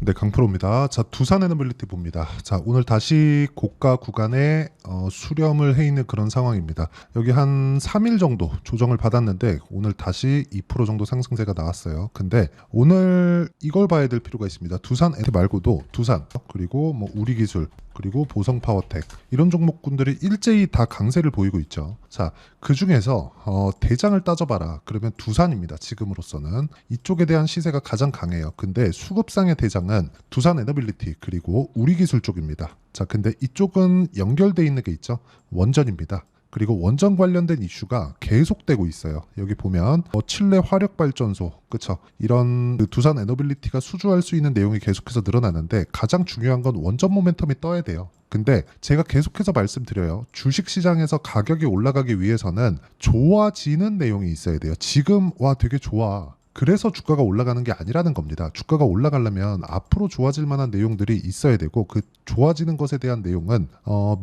네, 강프로입니다. 자, 두산 에너빌리티 봅니다. 자, 오늘 다시 고가 구간에 수렴을 해 있는 그런 상황입니다. 여기 한 3일 정도 조정을 받았는데 오늘 다시 2% 정도 상승세가 나왔어요. 근데 오늘 이걸 봐야 될 필요가 있습니다. 두산 에너빌리티 말고도 두산, 그리고 뭐 우리기술, 그리고 보성파워텍 이런 종목군들이 일제히 다 강세를 보이고 있죠. 자, 그 중에서 대장을 따져봐라. 그러면 두산입니다. 지금으로서는 이쪽에 대한 시세가 가장 강해요. 근데 수급상의 대장은 두산 에너빌리티 그리고 우리기술 쪽입니다. 자, 근데 이쪽은 연결돼 있는 게 있죠. 원전입니다. 그리고 원전 관련된 이슈가 계속되고 있어요. 여기 보면 칠레 화력발전소, 그쵸? 이런 그 두산 에너빌리티가 수주할 수 있는 내용이 계속해서 늘어나는데 가장 중요한 건 원전 모멘텀이 떠야 돼요. 근데 제가 계속해서 말씀드려요. 주식시장에서 가격이 올라가기 위해서는 좋아지는 내용이 있어야 돼요. 지금 와 되게 좋아. 그래서 주가가 올라가는 게 아니라는 겁니다. 주가가 올라가려면 앞으로 좋아질 만한 내용들이 있어야 되고 그 좋아지는 것에 대한 내용은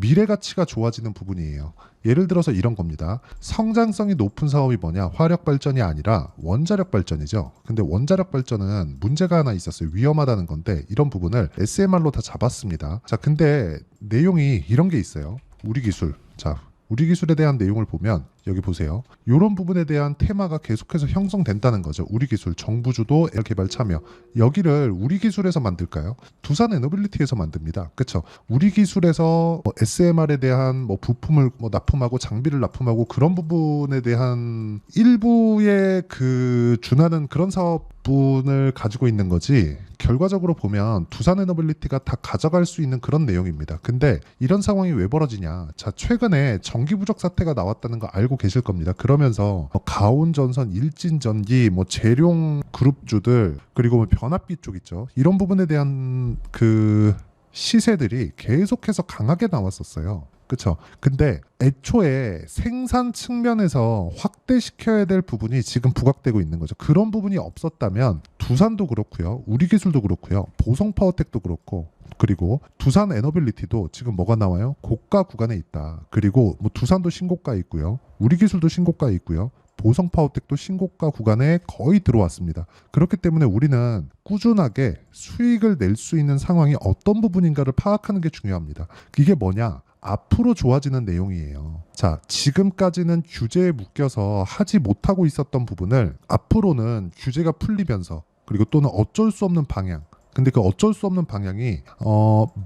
미래 가치가 좋아지는 부분이에요. 예를 들어서 이런 겁니다. 성장성이 높은 사업이 뭐냐? 화력 발전이 아니라 원자력 발전이죠. 근데 원자력 발전은 문제가 하나 있었어요. 위험하다는 건데 이런 부분을 SMR로 다 잡았습니다. 자, 근데 내용이 이런 게 있어요. 우리 기술. 자, 우리 기술에 대한 내용을 보면 여기 보세요. 이런 부분에 대한 테마가 계속해서 형성된다는 거죠. 우리 기술, 정부 주도 개발 참여. 여기를 우리 기술에서 만들까요? 두산 에너빌리티에서 만듭니다. 그렇죠? 우리 기술에서 SMR에 대한 부품을 납품하고 장비를 납품하고 그런 부분에 대한 일부의 그 준하는 그런 사업분을 가지고 있는 거지. 결과적으로 보면 두산 에너빌리티가 다 가져갈 수 있는 그런 내용입니다. 근데 이런 상황이 왜 벌어지냐? 자, 최근에 전기 부족 사태가 나왔다는 거 알고 계실 겁니다. 그러면서 가온전선, 일진전기, 재룡 그룹주들 그리고 변압기 쪽 있죠. 이런 부분에 대한 그 시세들이 계속해서 강하게 나왔었어요. 그렇죠. 근데 애초에 생산 측면에서 확대시켜야 될 부분이 지금 부각되고 있는 거죠. 그런 부분이 없었다면 두산도 그렇고요. 우리기술도 그렇고요. 보성파워텍도 그렇고 그리고 두산 에너빌리티도 지금 뭐가 나와요? 고가 구간에 있다. 그리고 두산도 신고가에 있고요. 우리기술도 신고가에 있고요. 보성파워텍도 신고가 구간에 거의 들어왔습니다. 그렇기 때문에 우리는 꾸준하게 수익을 낼 수 있는 상황이 어떤 부분인가를 파악하는 게 중요합니다. 이게 뭐냐? 앞으로 좋아지는 내용이에요. 자, 지금까지는 규제에 묶여서 하지 못하고 있었던 부분을 앞으로는 규제가 풀리면서 그리고 또는 어쩔 수 없는 방향, 근데 그 어쩔 수 없는 방향이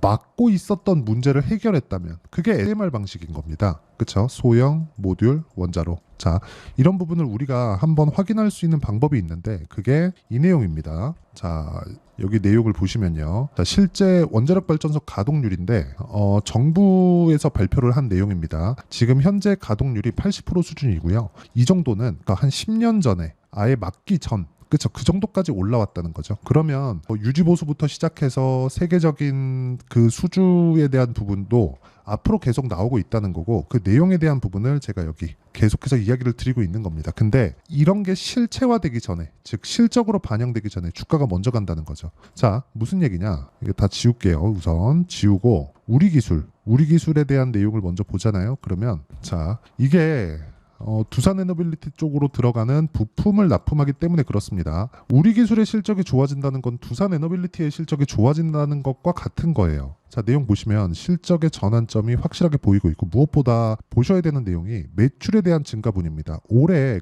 막고 있었던 문제를 해결했다면 그게 SMR 방식인 겁니다. 그렇죠? 소형, 모듈, 원자로. 자, 이런 부분을 우리가 한번 확인할 수 있는 방법이 있는데 그게 이 내용입니다. 자, 여기 내용을 보시면요. 자, 실제 원자력 발전소 가동률인데 정부에서 발표를 한 내용입니다. 지금 현재 가동률이 80% 수준이고요. 이 정도는 그러니까 한 10년 전에 아예 막기 전 그렇죠. 그 정도까지 올라왔다는 거죠. 그러면 유지 보수부터 시작해서 세계적인 그 수주에 대한 부분도 앞으로 계속 나오고 있다는 거고 그 내용에 대한 부분을 제가 여기 계속해서 이야기를 드리고 있는 겁니다. 근데 이런 게 실체화되기 전에 즉 실적으로 반영되기 전에 주가가 먼저 간다는 거죠. 자, 무슨 얘기냐? 이거 다 지울게요. 우선 지우고 우리 기술에 대한 내용을 먼저 보잖아요. 그러면 자, 이게 두산 에너빌리티 쪽으로 들어가는 부품을 납품하기 때문에 그렇습니다. 우리 기술의 실적이 좋아진다는 건 두산 에너빌리티의 실적이 좋아진다는 것과 같은 거예요. 자, 내용 보시면 실적의 전환점이 확실하게 보이고 있고 무엇보다 보셔야 되는 내용이 매출에 대한 증가분입니다. 올해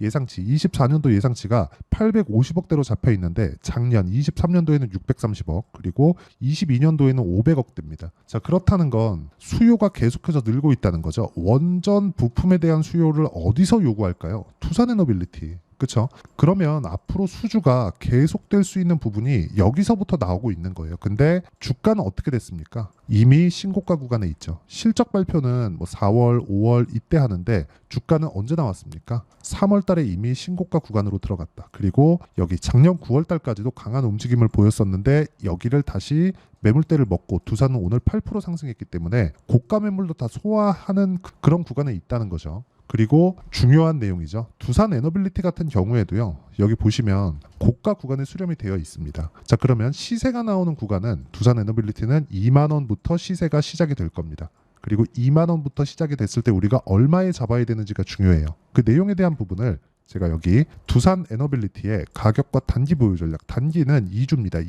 예상치 24년도 예상치가 850억대로 잡혀 있는데 작년 23년도에는 630억 그리고 22년도에는 500억대입니다. 자, 그렇다는 건 수요가 계속해서 늘고 있다는 거죠. 원전 부품에 대한 수요를 어디서 요구할까요? 두산 에너빌리티. 그렇죠? 그러면 앞으로 수주가 계속될 수 있는 부분이 여기서부터 나오고 있는 거예요. 근데 주가는 어떻게 됐습니까? 이미 신고가 구간에 있죠. 실적 발표는 4월, 5월 이때 하는데 주가는 언제 나왔습니까? 3월 달에 이미 신고가 구간으로 들어갔다. 그리고 여기 작년 9월 달까지도 강한 움직임을 보였었는데 여기를 다시 매물대를 먹고 두산은 오늘 8% 상승했기 때문에 고가 매물도 다 소화하는 그런 구간에 있다는 거죠. 그리고 중요한 내용이죠. 두산 에너빌리티 같은 경우에도요. 여기 보시면 고가 구간에 수렴이 되어 있습니다. 자, 그러면 시세가 나오는 구간은 두산 에너빌리티는 2만 원부터 시세가 시작이 될 겁니다. 그리고 2만 원부터 시작이 됐을 때 우리가 얼마에 잡아야 되는지가 중요해요. 그 내용에 대한 부분을 제가 여기 두산 에너빌리티의 가격과 단기 보유 전략, 단기는 2주입니다.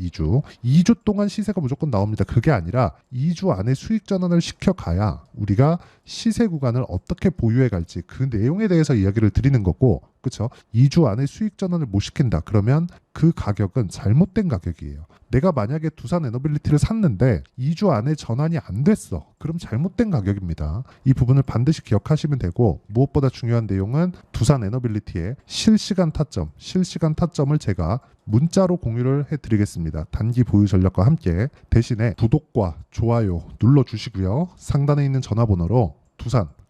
2주 동안 시세가 무조건 나옵니다. 그게 아니라 2주 안에 수익 전환을 시켜가야 우리가 시세 구간을 어떻게 보유해 갈지 그 내용에 대해서 이야기를 드리는 거고, 그렇죠? 2주 안에 수익 전환을 못 시킨다 그러면 그 가격은 잘못된 가격이에요. 내가 만약에 두산 에너빌리티를 샀는데 2주 안에 전환이 안 됐어. 그럼 잘못된 가격입니다. 이 부분을 반드시 기억하시면 되고, 무엇보다 중요한 내용은 두산 에너빌리티의 실시간 타점을 제가 문자로 공유를 해드리겠습니다. 단기 보유 전략과 함께. 대신에 구독과 좋아요 눌러주시고요. 상단에 있는 전화번호로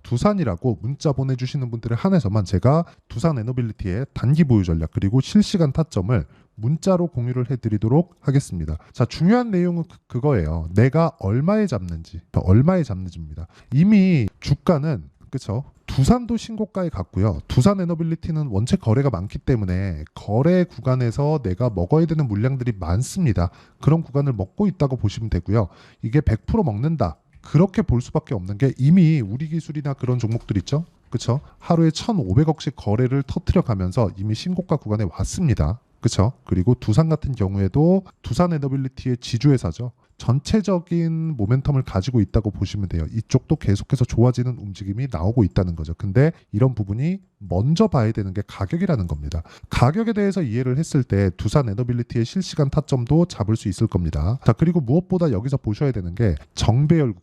두산이라고 문자 보내주시는 분들에 한해서만 제가 두산 에너빌리티의 단기 보유 전략 그리고 실시간 타점을 문자로 공유를 해드리도록 하겠습니다. 자, 중요한 내용은 그거예요. 내가 얼마에 잡는지입니다. 이미 주가는, 그렇죠? 두산도 신고가에 갔고요. 두산 에너빌리티는 원체 거래가 많기 때문에 거래 구간에서 내가 먹어야 되는 물량들이 많습니다. 그런 구간을 먹고 있다고 보시면 되고요. 이게 100% 먹는다, 그렇게 볼 수밖에 없는 게 이미 우리 기술이나 그런 종목들 있죠? 그렇죠? 하루에 1,500억씩 거래를 터뜨려 가면서 이미 신고가 구간에 왔습니다. 그렇죠? 그리고 두산 같은 경우에도 두산 에너빌리티의 지주회사죠. 전체적인 모멘텀을 가지고 있다고 보시면 돼요. 이쪽도 계속해서 좋아지는 움직임이 나오고 있다는 거죠. 근데 이런 부분이 먼저 봐야 되는 게 가격이라는 겁니다. 가격에 대해서 이해를 했을 때 두산 에너빌리티의 실시간 타점도 잡을 수 있을 겁니다. 자, 그리고 무엇보다 여기서 보셔야 되는 게 정배열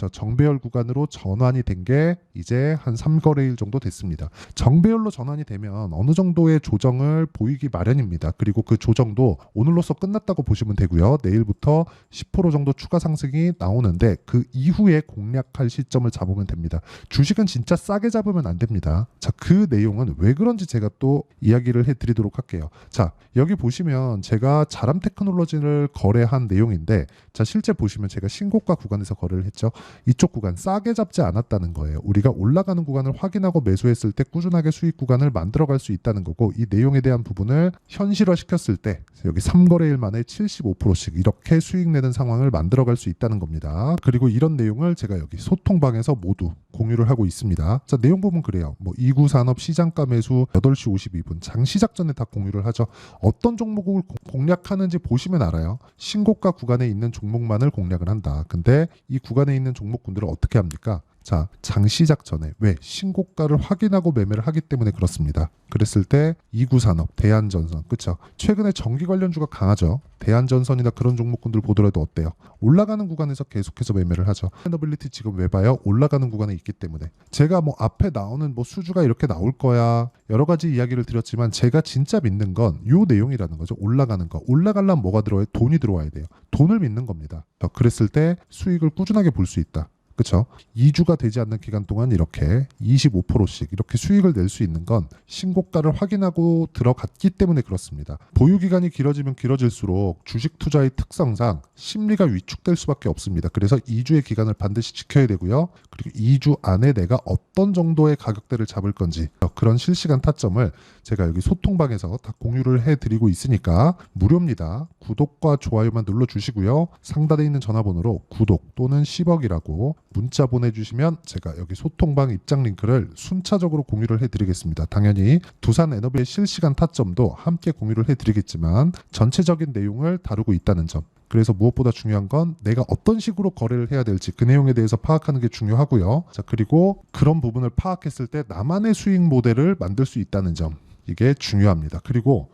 구간으로 전환이 된 게 이제 한 3거래일 정도 됐습니다. 정배열로 전환이 되면 어느 정도의 조정을 보이기 마련입니다. 그리고 그 조정도 오늘로써 끝났다고 보시면 되고요. 내일부터 10% 정도 추가 상승이 나오는데 그 이후에 공략할 시점을 잡으면 됩니다. 주식은 진짜 싸게 잡으면 안 됩니다. 자, 그 내용은 왜 그런지 제가 또 이야기를 해드리도록 할게요. 자, 여기 보시면 제가 자람 테크놀로지를 거래한 내용인데, 자, 실제 보시면 제가 신고가 구간에서 거래를 했죠. 이쪽 구간 싸게 잡지 않았다는 거예요. 우리가 올라가는 구간을 확인하고 매수했을 때 꾸준하게 수익 구간을 만들어갈 수 있다는 거고, 이 내용에 대한 부분을 현실화 시켰을 때 여기 3거래일 만에 75%씩 이렇게 수익 내는 상황을 만들어갈 수 있다는 겁니다. 그리고 이런 내용을 제가 여기 소통방에서 모두 공유를 하고 있습니다. 자, 내용 보면 그래요. 뭐 2구 산업 시장가 매수 8시 52분 장 시작 전에 다 공유를 하죠. 어떤 종목을 공략하는지 보시면 알아요. 신고가 구간에 있는 종목만을 공략을 한다. 근데 이 구간에 있는 종목군들은 어떻게 합니까? 자, 장 시작 전에, 왜? 신고가를 확인하고 매매를 하기 때문에 그렇습니다. 그랬을 때 2구 산업, 대한전선, 그렇죠? 최근에 전기 관련주가 강하죠. 대한전선이나 그런 종목군들 보더라도 어때요? 올라가는 구간에서 계속해서 매매를 하죠. 에너빌리티 지금 왜 봐요? 올라가는 구간에 있기 때문에. 제가 뭐 앞에 나오는 뭐 수주가 이렇게 나올 거야, 여러 가지 이야기를 드렸지만 제가 진짜 믿는 건 요 내용이라는 거죠. 올라가는 거. 올라가려면 뭐가 들어와요? 돈이 들어와야 돼요. 돈을 믿는 겁니다. 그랬을 때 수익을 꾸준하게 볼 수 있다. 그렇죠? 2주가 되지 않는 기간 동안 이렇게 25%씩 이렇게 수익을 낼 수 있는 건 신고가를 확인하고 들어갔기 때문에 그렇습니다. 보유 기간이 길어지면 길어질수록 주식 투자의 특성상 심리가 위축될 수밖에 없습니다. 그래서 2주의 기간을 반드시 지켜야 되고요. 그리고 2주 안에 내가 어떤 정도의 가격대를 잡을 건지 그런 실시간 타점을 제가 여기 소통방에서 다 공유를 해드리고 있으니까 무료입니다. 구독과 좋아요만 눌러주시고요. 상단에 있는 전화번호로 구독 또는 10억이라고 문자 보내주시면 제가 여기 소통방 입장 링크를 순차적으로 공유를 해드리겠습니다. 당연히 두산 에너비의 실시간 타점도 함께 공유를 해드리겠지만 전체적인 내용을 다루고 있다는 점. 그래서 무엇보다 중요한 건 내가 어떤 식으로 거래를 해야 될지 그 내용에 대해서 파악하는 게 중요하고요. 자, 그리고 그런 부분을 파악했을 때 나만의 수익 모델을 만들 수 있다는 점. 이게 중요합니다. 그리고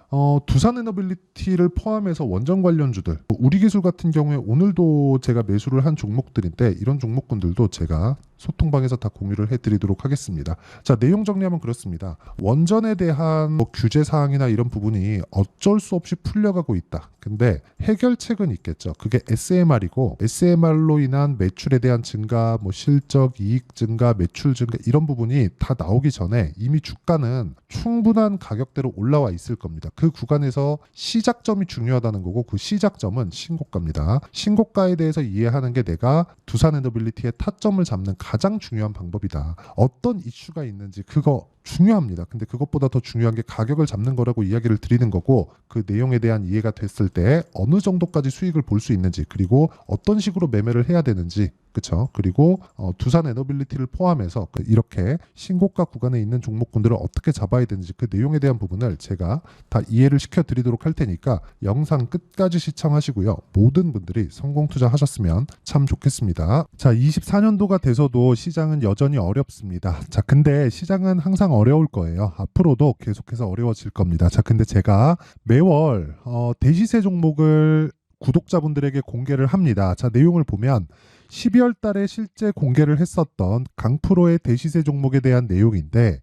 두산 에너빌리티를 포함해서 원전 관련주들, 우리 기술 같은 경우에 오늘도 제가 매수를 한 종목들인데 이런 종목군들도 제가 소통방에서 다 공유를 해드리도록 하겠습니다. 자, 내용 정리하면 그렇습니다. 원전에 대한 규제 사항이나 이런 부분이 어쩔 수 없이 풀려가고 있다. 근데 해결책은 있겠죠. 그게 SMR이고 SMR로 인한 매출에 대한 증가, 실적, 이익 증가, 매출 증가 이런 부분이 다 나오기 전에 이미 주가는 충분한 가격대로 올라와 있을 겁니다. 그 구간에서 시작점이 중요하다는 거고 그 시작점은 신고가입니다. 신고가에 대해서 이해하는 게 내가 두산 에너빌리티의 타점을 잡는 가장 중요한 방법이다. 어떤 이슈가 있는지 그거 중요합니다. 근데 그것보다 더 중요한 게 가격을 잡는 거라고 이야기를 드리는 거고, 그 내용에 대한 이해가 됐을 때 어느 정도까지 수익을 볼 수 있는지, 그리고 어떤 식으로 매매를 해야 되는지, 그쵸? 그리고 두산 에너빌리티를 포함해서 이렇게 신고가 구간에 있는 종목군들을 어떻게 잡아야 되는지 그 내용에 대한 부분을 제가 다 이해를 시켜드리도록 할 테니까 영상 끝까지 시청하시고요. 모든 분들이 성공 투자하셨으면 참 좋겠습니다. 자, 24년도가 돼서도 시장은 여전히 어렵습니다. 자, 근데 시장은 항상 어려울 거예요. 앞으로도 계속해서 어려워질 겁니다. 자, 근데 제가 매월 대시세 종목을 구독자분들에게 공개를 합니다. 자, 내용을 보면 12월 달에 실제 공개를 했었던 강프로의 대시세 종목에 대한 내용인데,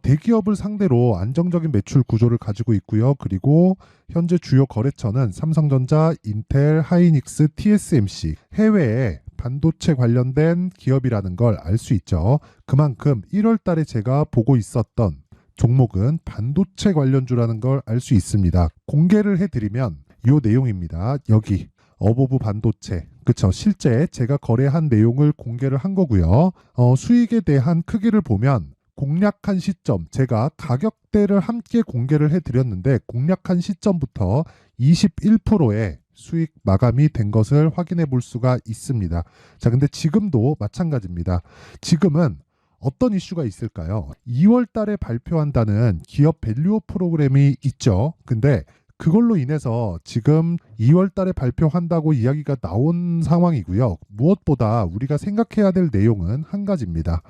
대기업을 상대로 안정적인 매출 구조를 가지고 있고요. 그리고 현재 주요 거래처는 삼성전자, 인텔, 하이닉스, TSMC, 해외에 반도체 관련된 기업이라는 걸 알 수 있죠. 그만큼 1월 달에 제가 보고 있었던 종목은 반도체 관련주라는 걸 알 수 있습니다. 공개를 해드리면 이 내용입니다. 여기 어보브 반도체, 그쵸? 실제 제가 거래한 내용을 공개를 한 거고요. 수익에 대한 크기를 보면 공략한 시점, 제가 가격대를 함께 공개를 해드렸는데 공략한 시점부터 21%의 수익 마감이 된 것을 확인해 볼 수가 있습니다. 자, 근데 지금도 마찬가지입니다. 지금은 어떤 이슈가 있을까요? 2월 달에 발표한다는 기업 밸류업 프로그램이 있죠. 근데 그걸로 인해서 지금 2월 달에 발표한다고 이야기가 나온 상황이고요. 무엇보다 우리가 생각해야 될 내용은 한 가지입니다.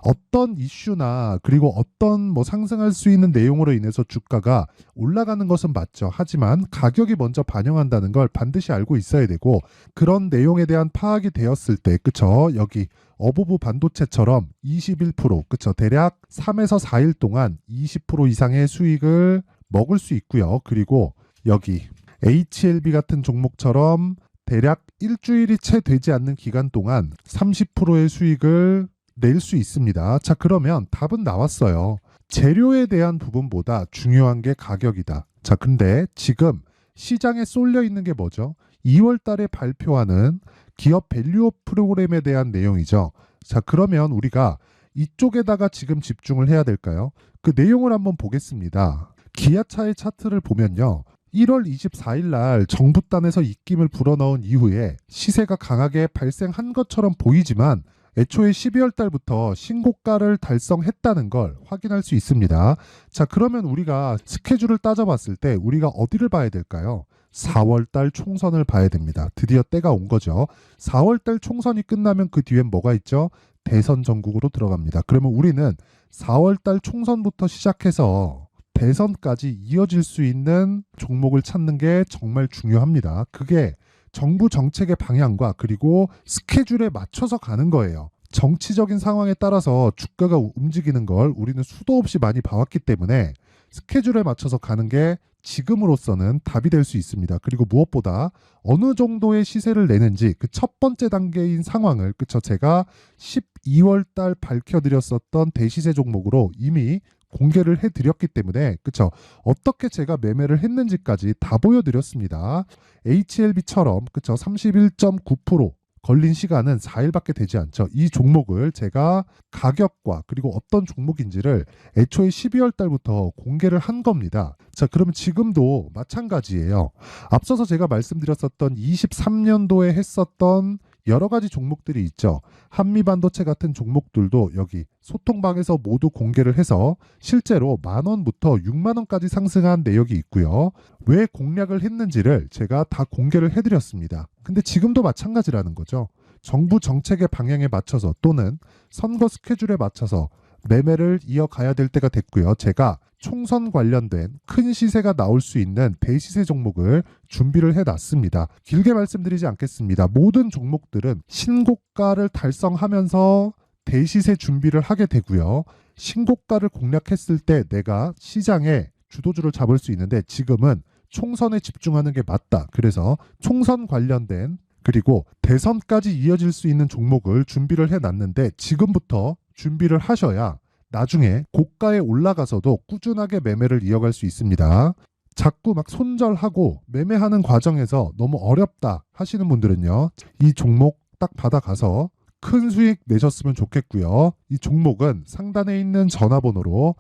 어떤 이슈나 그리고 어떤 상승할 수 있는 내용으로 인해서 주가가 올라가는 것은 맞죠. 하지만 가격이 먼저 반영한다는 걸 반드시 알고 있어야 되고, 그런 내용에 대한 파악이 되었을 때, 그쵸? 여기 어보브 반도체처럼 21%, 그쵸? 대략 3에서 4일 동안 20% 이상의 수익을 먹을 수 있고요. 그리고 여기 HLB 같은 종목처럼 대략 일주일이 채 되지 않는 기간 동안 30%의 수익을 낼 수 있습니다. 자, 그러면 답은 나왔어요. 재료에 대한 부분보다 중요한 게 가격이다. 자, 근데 지금 시장에 쏠려 있는 게 뭐죠? 2월 달에 발표하는 기업 밸류업 프로그램에 대한 내용이죠. 자, 그러면 우리가 이쪽에다가 지금 집중을 해야 될까요? 그 내용을 한번 보겠습니다. 기아차의 차트를 보면요. 1월 24일 날 정부단에서 입김을 불어넣은 이후에 시세가 강하게 발생한 것처럼 보이지만 애초에 12월 달부터 신고가를 달성했다는 걸 확인할 수 있습니다. 자, 그러면 우리가 스케줄을 따져봤을 때 우리가 어디를 봐야 될까요? 4월 달 총선을 봐야 됩니다. 드디어 때가 온 거죠. 4월 달 총선이 끝나면 그 뒤엔 뭐가 있죠? 대선 전국으로 들어갑니다. 그러면 우리는 4월 달 총선부터 시작해서 대선까지 이어질 수 있는 종목을 찾는 게 정말 중요합니다. 그게 정부 정책의 방향과 그리고 스케줄에 맞춰서 가는 거예요. 정치적인 상황에 따라서 주가가 움직이는 걸 우리는 수도 없이 많이 봐왔기 때문에 스케줄에 맞춰서 가는 게 지금으로서는 답이 될 수 있습니다. 그리고 무엇보다 어느 정도의 시세를 내는지 그 첫 번째 단계인 상황을, 그쵸? 제가 12월 달 밝혀드렸었던 대시세 종목으로 이미 공개를 해드렸기 때문에, 그쵸? 어떻게 제가 매매를 했는지까지 다 보여드렸습니다. HLB처럼, 그쵸? 31.9% 걸린 시간은 4일밖에 되지 않죠. 이 종목을 제가 가격과 그리고 어떤 종목인지를 애초에 12월 달부터 공개를 한 겁니다. 자, 그러면 지금도 마찬가지예요. 앞서서 제가 말씀드렸었던 23년도에 했었던 여러 가지 종목들이 있죠. 한미반도체 같은 종목들도 여기 소통방에서 모두 공개를 해서 실제로 10,000원부터 60,000원까지 상승한 내역이 있고요. 왜 공략을 했는지를 제가 다 공개를 해드렸습니다. 근데 지금도 마찬가지라는 거죠. 정부 정책의 방향에 맞춰서 또는 선거 스케줄에 맞춰서 매매를 이어가야 될 때가 됐고요. 제가 총선 관련된 큰 시세가 나올 수 있는 대시세 종목을 준비를 해놨습니다. 길게 말씀드리지 않겠습니다. 모든 종목들은 신고가를 달성하면서 대시세 준비를 하게 되고요. 신고가를 공략했을 때 내가 시장에 주도주를 잡을 수 있는데 지금은 총선에 집중하는 게 맞다. 그래서 총선 관련된 그리고 대선까지 이어질 수 있는 종목을 준비를 해놨는데 지금부터 준비를 하셔야 나중에 고가에 올라가서도 꾸준하게 매매를 이어갈 수 있습니다. 자꾸 막 손절하고 매매하는 과정에서 너무 어렵다 하시는 분들은요. 이 종목 딱 받아가서 큰 수익 내셨으면 좋겠고요. 이 종목은 상단에 있는 전화번호로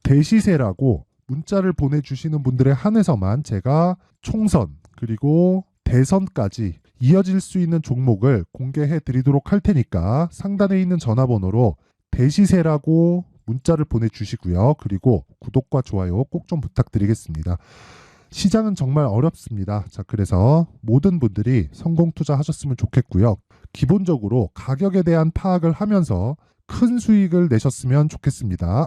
대시세라고 문자를 보내주시는 분들에 한해서만 제가 총선 그리고 대선까지 이어질 수 있는 종목을 공개해 드리도록 할 테니까 상단에 있는 전화번호로 대시세라고 문자를 보내주시고요. 그리고 구독과 좋아요 꼭 좀 부탁드리겠습니다. 시장은 정말 어렵습니다. 자, 그래서 모든 분들이 성공 투자하셨으면 좋겠고요. 기본적으로 가격에 대한 파악을 하면서 큰 수익을 내셨으면 좋겠습니다.